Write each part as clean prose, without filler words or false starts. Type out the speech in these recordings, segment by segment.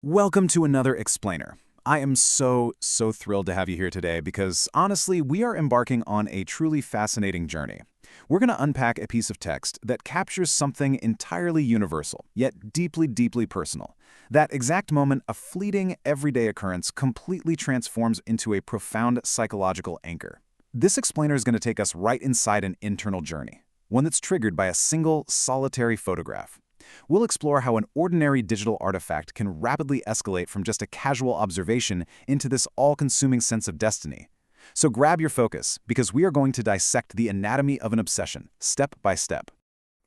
Welcome to another Explainer. I am so thrilled to have you here today because, honestly, we are embarking on a truly fascinating journey. We're going to unpack a piece of text that captures something entirely universal, yet deeply personal. That exact moment, a fleeting, everyday occurrence, completely transforms into a profound psychological anchor. This Explainer is going to take us right inside an internal journey, one that's triggered by a single, solitary photograph. We'll explore how an ordinary digital artifact can rapidly escalate from just a casual observation into this all-consuming sense of destiny. So grab your focus, because we are going to dissect the anatomy of an obsession, step by step.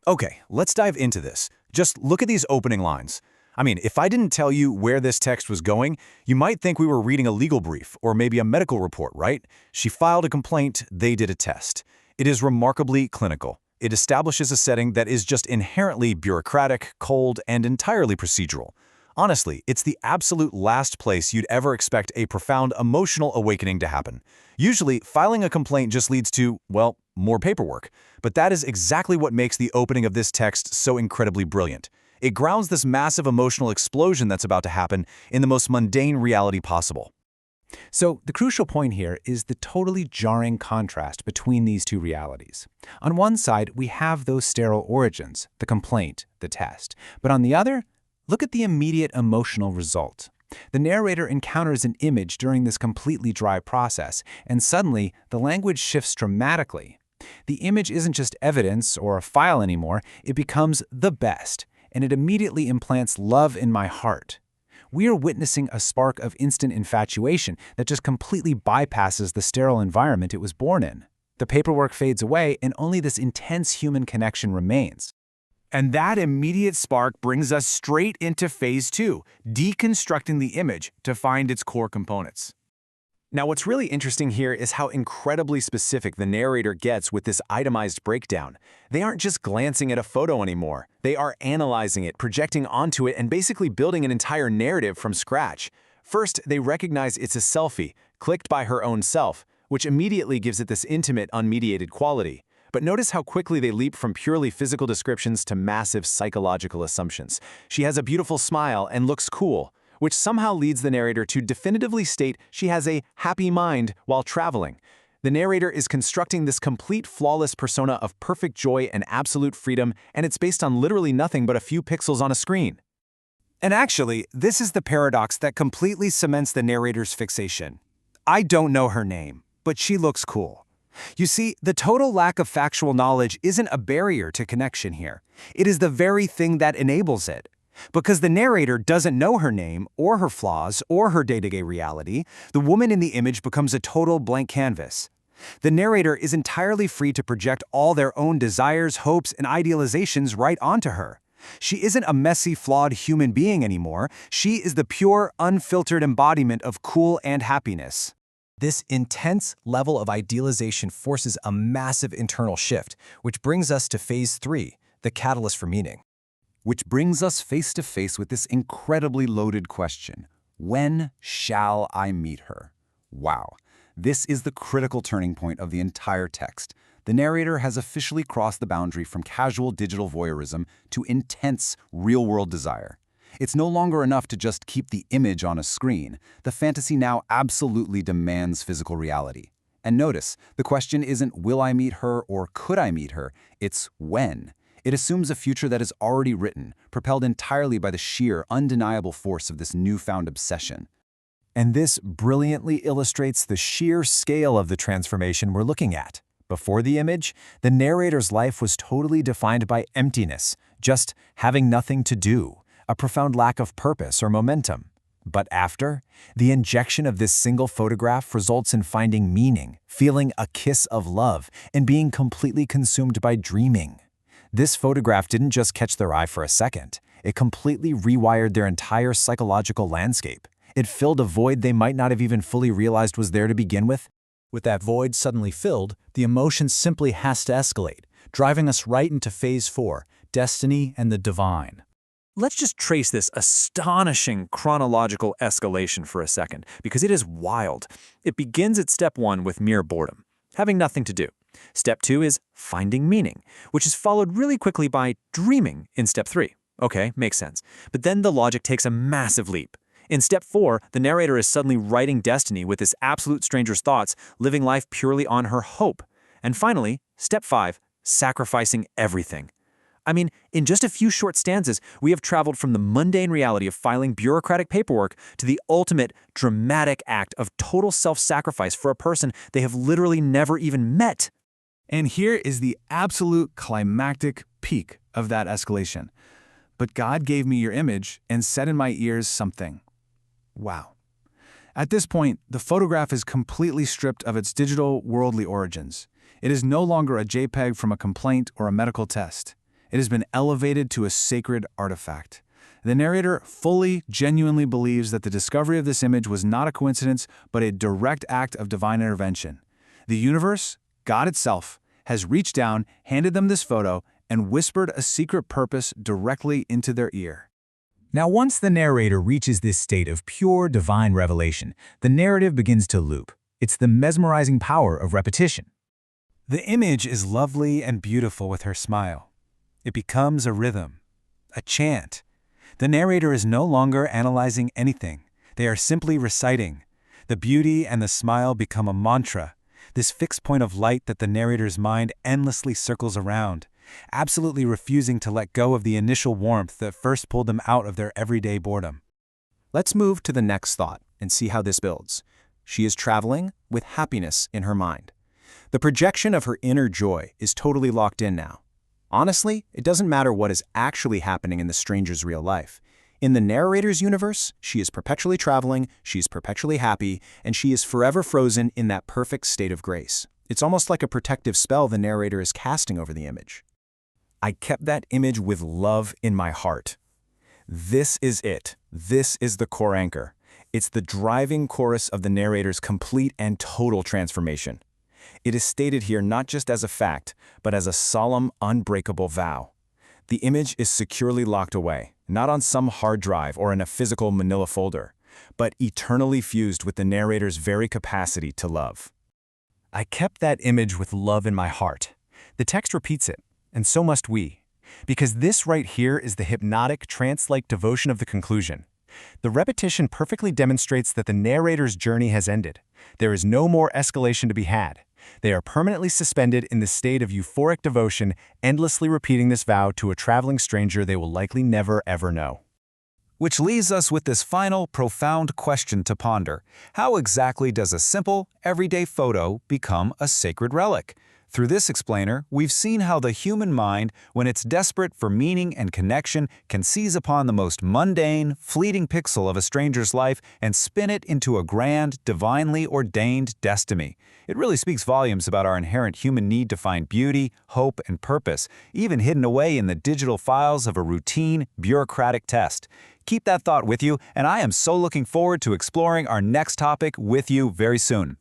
Okay, let's dive into this. Just look at these opening lines. I mean, if I didn't tell you where this text was going, you might think we were reading a legal brief or maybe a medical report, right? She filed a complaint, they did a test. It is remarkably clinical. It establishes a setting that is just inherently bureaucratic, cold, and entirely procedural. Honestly, it's the absolute last place you'd ever expect a profound emotional awakening to happen. Usually, filing a complaint just leads to, well, more paperwork. But that is exactly what makes the opening of this text so incredibly brilliant. It grounds this massive emotional explosion that's about to happen in the most mundane reality possible. So the crucial point here is the totally jarring contrast between these two realities. On one side, we have those sterile origins, the complaint, the test. But on the other, look at the immediate emotional result. The narrator encounters an image during this completely dry process, and suddenly the language shifts dramatically. The image isn't just evidence or a file anymore, it becomes the best, and it immediately implants love in my heart. We are witnessing a spark of instant infatuation that just completely bypasses the sterile environment it was born in. The paperwork fades away, and only this intense human connection remains. And that immediate spark brings us straight into phase 2, deconstructing the image to find its core components. Now, what's really interesting here is how incredibly specific the narrator gets with this itemized breakdown. They aren't just glancing at a photo anymore. They are analyzing it, projecting onto it, and basically building an entire narrative from scratch. First, they recognize it's a selfie, clicked by her own self, which immediately gives it this intimate, unmediated quality. But notice how quickly they leap from purely physical descriptions to massive psychological assumptions. She has a beautiful smile and looks cool, which somehow leads the narrator to definitively state she has a happy mind while traveling. The narrator is constructing this complete flawless persona of perfect joy and absolute freedom, and it's based on literally nothing but a few pixels on a screen. And actually, this is the paradox that completely cements the narrator's fixation. I don't know her name, but she looks cool. You see, the total lack of factual knowledge isn't a barrier to connection here. It is the very thing that enables it. Because the narrator doesn't know her name, or her flaws, or her day-to-day reality, the woman in the image becomes a total blank canvas. The narrator is entirely free to project all their own desires, hopes, and idealizations right onto her. She isn't a messy, flawed human being anymore. She is the pure, unfiltered embodiment of cool and happiness. This intense level of idealization forces a massive internal shift, which brings us to phase 3, the catalyst for meaning. Which brings us face to face with this incredibly loaded question. When shall I meet her? Wow. This is the critical turning point of the entire text. The narrator has officially crossed the boundary from casual digital voyeurism to intense, real-world desire. It's no longer enough to just keep the image on a screen. The fantasy now absolutely demands physical reality. And notice, the question isn't will I meet her or could I meet her, it's when. It assumes a future that is already written, propelled entirely by the sheer, undeniable force of this newfound obsession. And this brilliantly illustrates the sheer scale of the transformation we're looking at. Before the image, the narrator's life was totally defined by emptiness, just having nothing to do, a profound lack of purpose or momentum. But after, the injection of this single photograph results in finding meaning, feeling a kiss of love, and being completely consumed by dreaming. This photograph didn't just catch their eye for a second. It completely rewired their entire psychological landscape. It filled a void they might not have even fully realized was there to begin with. With that void suddenly filled, the emotion simply has to escalate, driving us right into phase 4, destiny and the divine. Let's just trace this astonishing chronological escalation for a second, because it is wild. It begins at step 1 with mere boredom, having nothing to do. Step 2 is finding meaning, which is followed really quickly by dreaming in step 3. Okay, makes sense. But then the logic takes a massive leap. In step 4, the narrator is suddenly writing destiny with this absolute stranger's thoughts, living life purely on her hope. And finally, step 5, sacrificing everything. I mean, in just a few short stanzas, we have traveled from the mundane reality of filing bureaucratic paperwork to the ultimate, dramatic act of total self-sacrifice for a person they have literally never even met. And here is the absolute climactic peak of that escalation. But God gave me your image and said in my ears something. Wow. At this point, the photograph is completely stripped of its digital, worldly origins. It is no longer a JPEG from a complaint or a medical test. It has been elevated to a sacred artifact. The narrator fully, genuinely believes that the discovery of this image was not a coincidence, but a direct act of divine intervention. The universe, God itself, has reached down, handed them this photo, and whispered a secret purpose directly into their ear. Now, once the narrator reaches this state of pure divine revelation, the narrative begins to loop. It's the mesmerizing power of repetition. The image is lovely and beautiful with her smile. It becomes a rhythm, a chant. The narrator is no longer analyzing anything. They are simply reciting. The beauty and the smile become a mantra, this fixed point of light that the narrator's mind endlessly circles around, absolutely refusing to let go of the initial warmth that first pulled them out of their everyday boredom. Let's move to the next thought and see how this builds. She is traveling with happiness in her mind. The projection of her inner joy is totally locked in now. Honestly, it doesn't matter what is actually happening in the stranger's real life. In the narrator's universe, she is perpetually traveling, she is perpetually happy, and she is forever frozen in that perfect state of grace. It's almost like a protective spell the narrator is casting over the image. I kept that image with love in my heart. This is it. This is the core anchor. It's the driving chorus of the narrator's complete and total transformation. It is stated here not just as a fact, but as a solemn, unbreakable vow. The image is securely locked away, not on some hard drive or in a physical manila folder, but eternally fused with the narrator's very capacity to love. I kept that image with love in my heart. The text repeats it, and so must we, because this right here is the hypnotic, trance-like devotion of the conclusion. The repetition perfectly demonstrates that the narrator's journey has ended. There is no more escalation to be had. They are permanently suspended in the state of euphoric devotion, endlessly repeating this vow to a traveling stranger they will likely never ever know. Which leaves us with this final, profound question to ponder. How exactly does a simple, everyday photo become a sacred relic? Through this explainer, we've seen how the human mind, when it's desperate for meaning and connection, can seize upon the most mundane, fleeting pixel of a stranger's life and spin it into a grand, divinely ordained destiny. It really speaks volumes about our inherent human need to find beauty, hope, and purpose, even hidden away in the digital files of a routine, bureaucratic test. Keep that thought with you, and I am so looking forward to exploring our next topic with you very soon.